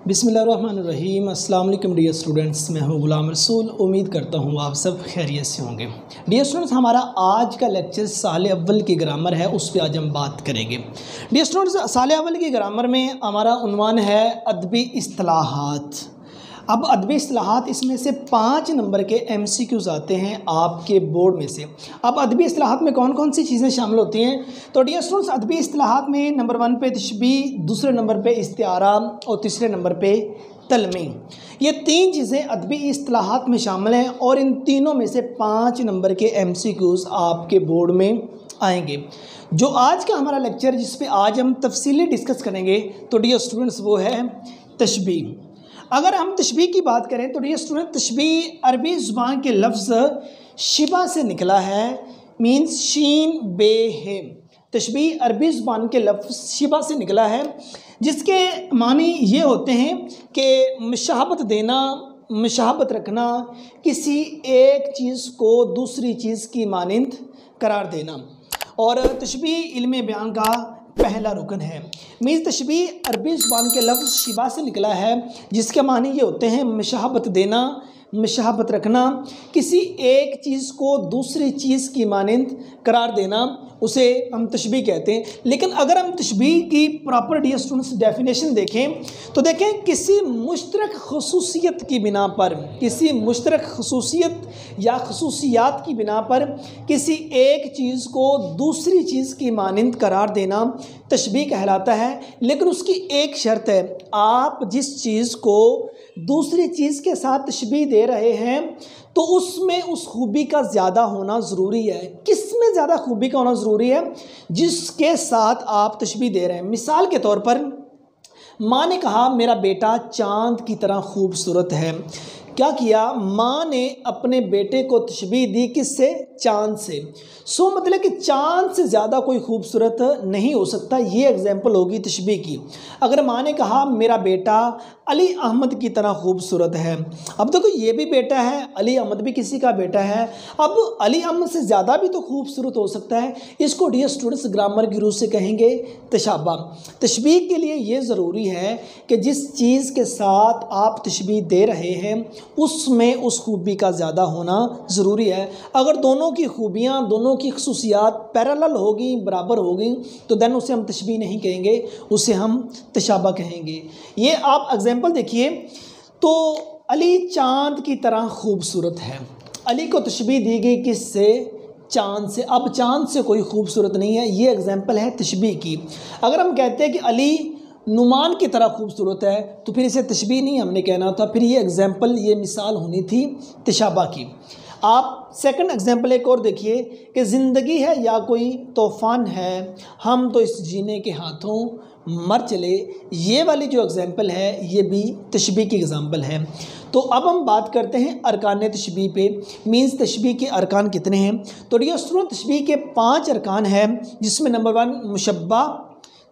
बिस्मिल्लाहिर्रहमानिर्रहीम। अस्सलाम वालेकुम डियर स्टूडेंट्स, मैं हूं गुलाम रसूल। उम्मीद करता हूं आप सब खैरियत से होंगे। डियर स्टूडेंट्स, हमारा आज का लेक्चर साल अव्वल की ग्रामर है, उस पर आज हम बात करेंगे। डियर स्टूडेंट्स, साल अव्वल की ग्रामर में हमारा उन्वान है अदबी इस्तिलाहात। अब अदबी इस्तिलाहात, इसमें से 5 नंबर के MCQs आते हैं आपके बोर्ड में से। अब अदबी इस्तिलाहात में कौन कौन सी चीज़ें शामिल होती हैं? तो डियर स्टूडेंट्स, अदबी इस्तिलाहात में नंबर 1 पे तशबीह, दूसरे नंबर पे इस्तिआरा और तीसरे नंबर पे तलमीह। ये 3 चीज़ें अदबी इस्तिलाहात में शामिल हैं और इन तीनों में से 5 नंबर के MCQs आपके बोर्ड में आएंगे। जो आज का हमारा लेक्चर, जिस पे आज हम तफसीली डिस्कस करेंगे, तो डियर स्टूडेंट्स वो है तशबीह। अगर हम तशबीह की बात करें तो डियर स्टूडेंट, तशबीह अरबी ज़ुबान के लफ्ज़ शिबा से निकला है, मीन्स शीन बे है। तशबीह अरबी ज़ुबान के लफ्ज़ शिबा से निकला है, जिसके मानी ये होते हैं कि मुशाहबत देना, मुशाहबत रखना, किसी एक चीज़ को दूसरी चीज़ की मानिंद करार देना। और तशबीह इल्म बयान का पहला रुकन है। मीन्स तशबीह अरबी ज़ुबान के लफ्ज़ शिबा से निकला है, जिसके मानी ये होते हैं मुशाहबत देना, मुशाहबत रखना, किसी एक चीज़ को दूसरी चीज़ की मानिंद करार देना, उसे हम तशबीह कहते हैं। लेकिन अगर हम तशबीह की प्रॉपर डियर स्टूडेंट्स डेफिनेशन देखें तो देखें, किसी मुश्तरक खसूसियत की बिना पर, किसी मुश्तरक खसूसियत या खसूसियात की बिना पर किसी एक चीज़ को दूसरी चीज़ की मानिंद करार देना तशबीह कहलाता है। लेकिन उसकी एक शर्त है, आप जिस चीज़ को दूसरी चीज़ के साथ तशबीह दे रहे हैं तो उसमें उस खूबी का ज़्यादा होना ज़रूरी है। किस में ज़्यादा खूबी का होना ज़रूरी है? जिसके साथ आप तशबीह दे रहे हैं। मिसाल के तौर पर, माँ ने कहा मेरा बेटा चाँद की तरह खूबसूरत है। क्या किया? माँ ने अपने बेटे को तशबीह दी, किससे? चाँद से। सो मतलब कि चाँद से ज़्यादा कोई खूबसूरत नहीं हो सकता। ये एग्जाम्पल होगी तशबीह की। अगर माँ ने कहा मेरा बेटा अली अहमद की तरह खूबसूरत है, अब देखो ये भी बेटा है, अली अहमद भी किसी का बेटा है, अब अली अहमद से ज़्यादा भी तो खूबसूरत हो सकता है। इसको डियर स्टूडेंट्स ग्रामर की रूह से कहेंगे तशाबा। तशबीह के लिए ये ज़रूरी है कि जिस चीज़ के साथ आप तशबीह दे रहे हैं उसमें उस खूबी का ज़्यादा होना ज़रूरी है। अगर दोनों की खूबियाँ, दोनों की खसूसियात पैरेलल होगी, बराबर होगी, तो देन उसे हम तशबीह नहीं कहेंगे, उसे हम तशाबा कहेंगे। ये आप एग्जाम्पल देखिए, तो अली चाँद की तरह खूबसूरत है। अली को तशबीह दी गई किससे? चाँद से। अब चाँद से कोई खूबसूरत नहीं है। ये एग्जाम्पल है तशबीह की। अगर हम कहते हैं कि अली नुमान की तरह खूबसूरत है, तो फिर इसे तशबीह नहीं हमने कहना था, फिर ये एग्जाम्पल, ये मिसाल होनी थी तशाबा की। आप सेकंड एग्जाम्पल एक और देखिए कि ज़िंदगी है या कोई तूफ़ान है, हम तो इस जीने के हाथों मर चले। ये वाली जो एग्जाम्पल है ये भी तशबीह की एग्जाम्पल है। तो अब हम बात करते हैं अरकान तशबीह पे। मीन्स तशबीह के अरकान कितने हैं? तो डियर स्टूडेंट, तशबीह के 5 अरकान हैं, जिसमें नंबर 1 मुशब्बा,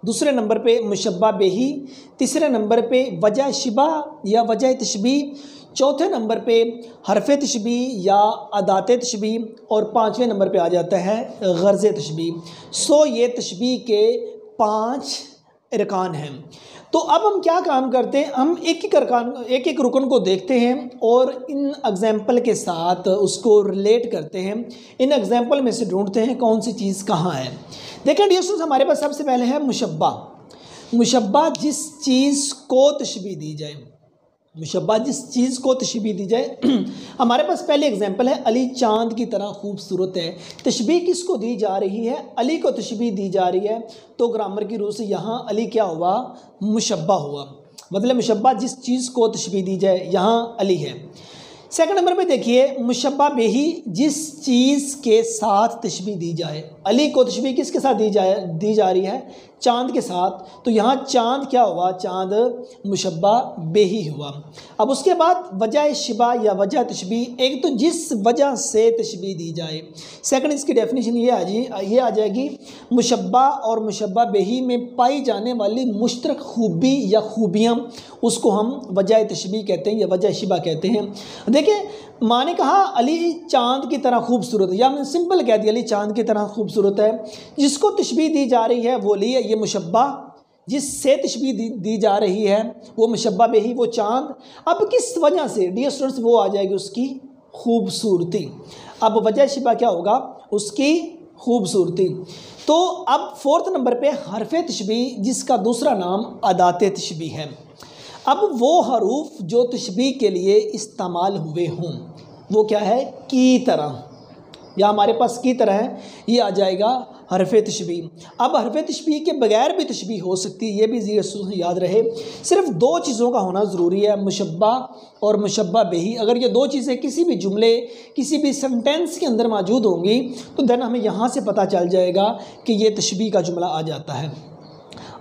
दूसरे नंबर पे मुशब्बा बेही, तीसरे नंबर पे वजह शिबा या वजह तशबीह, चौथे नंबर पे हरफ तशबीह या अदात तशबीह, और 5वें नंबर पे आ जाता है गर्ज़ तशबीह। सो ये तशबीह के 5 अरकान हैं। तो अब हम क्या काम करते हैं, हम एक एक रुकन को देखते हैं और इन एग्जाम्पल के साथ उसको रिलेट करते हैं। इन एग्जाम्पल में से ढूंढते हैं कौन सी चीज़ कहाँ है। देखें डियर स्टूडेंट्स, हमारे पास सबसे पहले है मुशब्बा। मुशब्बा जिस चीज़ को तशबीह दी जाए, मुशब्बा जिस चीज़ को तशबीह दी जाए। हमारे पास पहले एग्जाम्पल है, अली चाँद की तरह खूबसूरत है। तशबीह किसको दी जा रही है? अली को तशबीह दी जा रही है। तो ग्रामर की रूह से यहाँ अली क्या हुआ? मुशब्बा हुआ। मतलब मुशब्बा जिस चीज़ को तशबीह दी जाए, यहाँ अली है। सेकंड नंबर पे देखिए मुशब्बा बेही, जिस चीज़ के साथ तशबीह दी जाए। अली को तशबीह किसके साथ दी जा रही है? चाँद के साथ। तो यहाँ चाँद क्या हुआ? चाँद मुशब्बा बेही हुआ। अब उसके बाद वजह शिबा या वजह तशबीह, एक तो जिस वजह से तशबीह दी जाए। सेकंड इसकी डेफिनेशन ये आ जाएगी, मुशब्बा और मुशब्बा बेही में पाई जाने वाली मुश्तरक खूबी या खूबियाँ, उसको हम वजह तशबीह कहते हैं या वजह शिबा कहते हैं। देखिए, माँ ने कहा अली चाँद की तरह खूबसूरत है, या मैंने सिंपल कह दिया अली चाँद की तरह खूबसूरत है। जिसको तशबीह दी जा रही है वो अली है, ये मुशब्बा जिससे तशबीह दी जा रही है वो मुशब्बा बिही, वो चाँद। अब किस वजह से डियर स्टूडेंट्स, वो आ जाएगी उसकी खूबसूरती। अब वजह शिबा क्या होगा, उसकी खूबसूरती। तो अब फोर्थ नंबर पे हरफ तशबीह जिसका दूसरा नाम अदात तशबीह है। अब वो हरूफ जो तशबीह के लिए इस्तेमाल हुए हों, वो क्या है, की तरह, या हमारे पास की तरह है, ये आ जाएगा हरफ तशबीह। अब हरफ तशबीह के बगैर भी तशबीह हो सकती है, ये भी याद रहे। सिर्फ दो चीज़ों का होना ज़रूरी है, मुशब्बा और मुशब्बा बिही। अगर ये दो चीज़ें किसी भी जुमले, किसी भी सेंटेंस के अंदर मौजूद होंगी तो देन हमें यहाँ से पता चल जाएगा कि ये तशबीह का जुमला आ जाता है।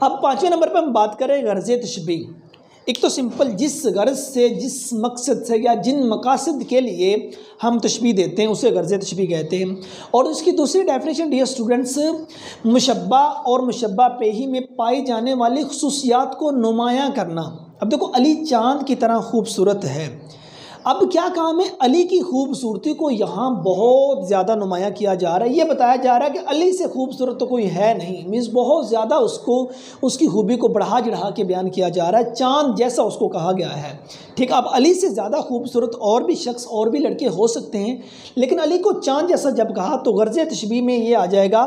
अब पाँचवें नंबर पर हम बात करें गर्ज़ तशबीह। एक तो सिंपल, जिस गर्ज से, जिस मकसद से या जिन मकासद के लिए हम तशबीह देते हैं उसे गर्ज़ तशबीह कहते हैं। और उसकी दूसरी डेफिनेशन डियर स्टूडेंट्स, मुशब्बा और मुशब्बा बिही में पाई जाने वाली खुसूसियात को नुमायाँ करना। अब देखो, अली चाँद की तरह खूबसूरत है। अब क्या काम है, अली की खूबसूरती को यहाँ बहुत ज़्यादा नुमायाँ किया जा रहा है। ये बताया जा रहा है कि अली से खूबसूरत तो कोई है नहीं, मीन्स बहुत ज़्यादा उसको, उसकी खूबी को बढ़ा चढ़ा के बयान किया जा रहा है, चाँद जैसा उसको कहा गया है। ठीक है, अब अली से ज़्यादा खूबसूरत और भी शख्स, और भी लड़के हो सकते हैं, लेकिन अली को चाँद जैसा जब कहा तो गर्ज़ तशबीह में ये आ जाएगा,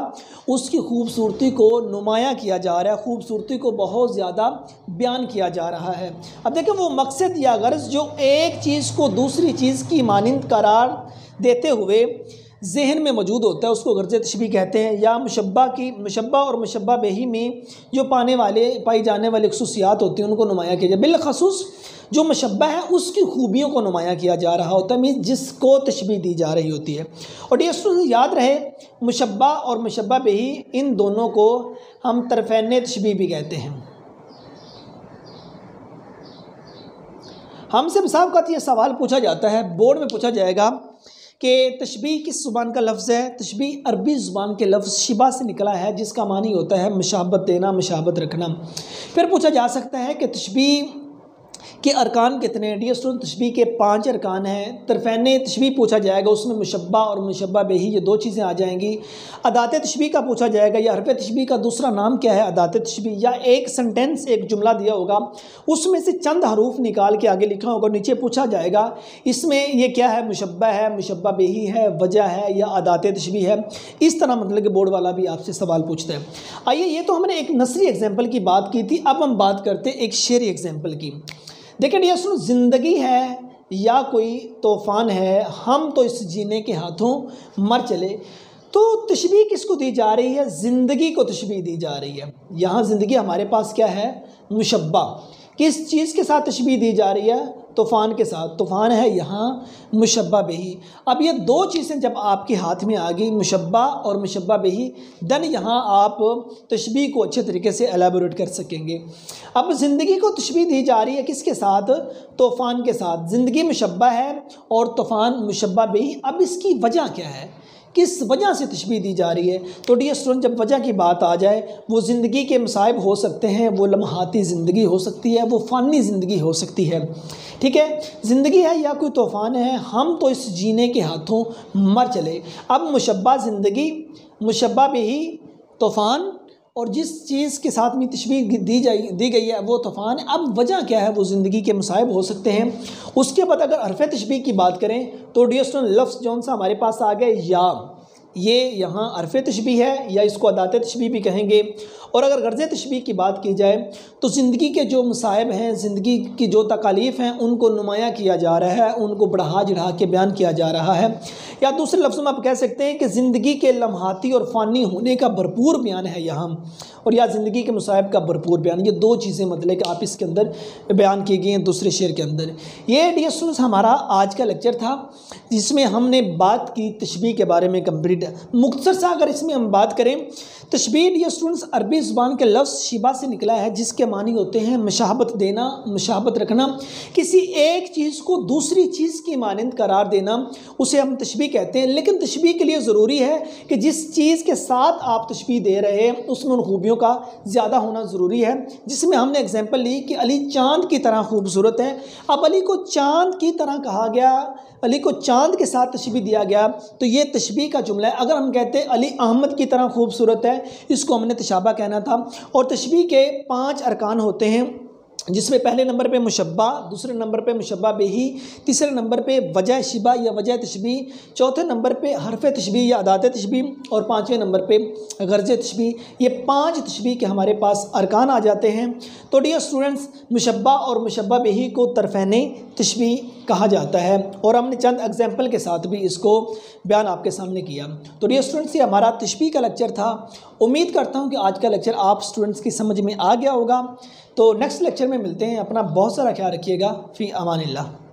उसकी खूबसूरती को नुमायाँ किया जा रहा है, खूबसूरती को बहुत ज़्यादा बयान किया जा रहा है। अब देखें, वो मकसद या गर्ज़ जो एक चीज़ को दूसरी चीज़ की मानिंद करार देते हुए जहन में मौजूद होता है उसको गर्ज़ तशबीह कहते हैं। या मुशब्बा और मुशब्बा बिही में जो पाई जाने वाली खुसूसियात होती हैं उनको नुमायाँ किया जाए। बिलखसूस जो मुशब्बा है उसकी खूबियों को नुमायाँ किया जा रहा होता है, मीन जिसको तशबीह दी जा रही होती है। और ये याद रहे, मुशब्बा और मुशब्बा बिही इन दोनों को हम तरफ़ैन तशबीह भी कहते हैं। हमसे बिसावक़ात ये सवाल पूछा जाता है, बोर्ड में पूछा जाएगा कि तशबीह किस ज़ुबान का लफ्ज़ है। तशबीह अरबी ज़ुबान के लफ्ज़ शिबा से निकला है, जिसका मानी होता है मुशाबत देना, मुशाबत रखना। फिर पूछा जा सकता है कि तशबीह के अरकान कितने हैं। डियर स्टूडेंट, तशबीह के 5 अरकान हैं। तरफ़ैन तशबीह पूछा जाएगा, उसमें मुशब्बा और मुशब्बा बिही ये दो चीज़ें आ जाएंगी। अदात तशबीह का पूछा जाएगा, या हरफ तशबीह का दूसरा नाम क्या है, अदात तशबीह। या एक सेंटेंस, एक जुमला दिया होगा, उसमें से चंद हरूफ निकाल के आगे लिखा होगा, नीचे पूछा जाएगा इसमें ये क्या है, मुशब्बा है, मुशब्बा बिही है, वजह है, या अदात तशबीह है। इस तरह मतलब कि बोर्ड वाला भी आपसे सवाल पूछता है। आइए, ये तो हमने एक नसरी एग्जाम्पल की बात की थी, अब हम बात करते हैं एक शेरी एग्जाम्पल की। देखिए डियर स्टूडेंट, ज़िंदगी है या कोई तूफ़ान है, हम तो इस जीने के हाथों मर चले। तो तशबीह किसको दी जा रही है, ज़िंदगी को तशबीह दी जा रही है। यहाँ ज़िंदगी हमारे पास क्या है, मुशब्बा। किस चीज़ के साथ तशबीह दी जा रही है, तूफ़ान के साथ। तूफ़ान है यहाँ मुशब्बा बिही। अब ये दो चीज़ें जब आपके हाथ में आ गई, मुशब्बा और मुशब्बा बिही, देन यहाँ आप तशबीह को अच्छे तरीके से एलाबोरेट कर सकेंगे। अब ज़िंदगी को तशबीह दी जा रही है किसके साथ, तूफ़ान के साथ। ज़िंदगी मुशब्बा है और तूफ़ान मुशब्बा बिही। अब इसकी वजह क्या है, किस वजह से तशबीह दी जा रही है। तो डियर स्टूडेंट, जब वजह की बात आ जाए, वो ज़िंदगी के मसाइब हो सकते हैं, वो लम्हाती ज़िंदगी हो सकती है, वो फ़ानी ज़िंदगी हो सकती है। ठीक है, ज़िंदगी है या कोई तूफ़ान है, हम तो इस जीने के हाथों मर चले। अब मुशब्बा ज़िंदगी, मुशब्बा बिही तूफ़ान, और जिस चीज़ के साथ में तशबीह दी गई है वो तूफ़ान है। अब वजह क्या है, वो ज़िंदगी के मसाइब हो सकते हैं। उसके बाद अगर हरफ तशबीह की बात करें तो डियर स्टूडेंट, लफ्ज़ जौन सा हमारे पास आ गए या, ये यहाँ हरफ तशबीह है, या इसको अदात तशबीह भी कहेंगे। और अगर गर्ज़ तशबीह की बात की जाए तो ज़िंदगी के जो मसाइब हैं, ज़िंदगी की जो तकालीफ़ हैं, उनको नुमायाँ किया जा रहा है, उनको बढ़ा चढ़ा के बयान किया जा रहा है। या दूसरे लफ्ज़ों में आप कह सकते हैं कि ज़िंदगी के लम्हाती और फ़ानी होने का भरपूर बयान है यहाँ, और या ज़िंदगी के मसाइब का भरपूर बयान। ये दो चीज़ें मतलब कि आप इसके अंदर बयान की गई हैं दूसरे शेर के अंदर। ये डियर स्टूडेंट्स हमारा आज का लेक्चर था, जिसमें हमने बात की तशबीह के बारे में कंप्लीट। मुख्तसर सा अगर इसमें हम बात करें, तशबीह डियर स्टूडेंट्स अरबी ज़ुबान के लफ्ज़ शिबा से निकला है, जिसके मानी होते हैं मुशाबत देना, मुशाबत रखना, किसी एक चीज़ को दूसरी चीज़ की मानंद करार देना, उसे हम तशबीह कहते हैं। लेकिन तशबीह के लिए ज़रूरी है कि जिस चीज़ के साथ आप तशबीह दे रहे हैं उसमें उन खूबियों का ज़्यादा होना ज़रूरी है। जिसमें हमने एग्जाम्पल ली कि अली चाँद की तरह खूबसूरत है। अब अली को चाँद की तरह कहा गया, अली को चाँद के साथ तशबीह दिया गया, तो ये तशबीह का जुमला है। अगर हम कहते हैं अली अहमद की तरह खूबसूरत है है, इसको हमने तशाबा कहना था। और तशबीह के 5 अरकान होते हैं, जिसमें पहले नंबर पे मुशब्बा, दूसरे नंबर पे मुशब्बा बिही, तीसरे नंबर पे वजह शिबा या वजह तशबीह, चौथे नंबर पे हरफ तशबीह या अदात तशबीह और 5वें नंबर पे गर्ज तशबीह। ये 5 तशबीह के हमारे पास अरकान आ जाते हैं। तो डियर स्टूडेंट्स, मुशब्बा और मुशब्बा बिही को तरफ़ैन तशबीह कहा जाता है और हमने चंद एग्जाम्पल के साथ भी इसको बयान आपके सामने किया। तो डियर स्टूडेंट्स, ये हमारा तशबीह का लेक्चर था। उम्मीद करता हूँ कि आज का लेक्चर आप स्टूडेंट्स की समझ में आ गया होगा। तो नेक्स्ट लेक्चर में मिलते हैं। अपना बहुत सारा ख्याल रखिएगा। फ़ी अमानिल्लाह।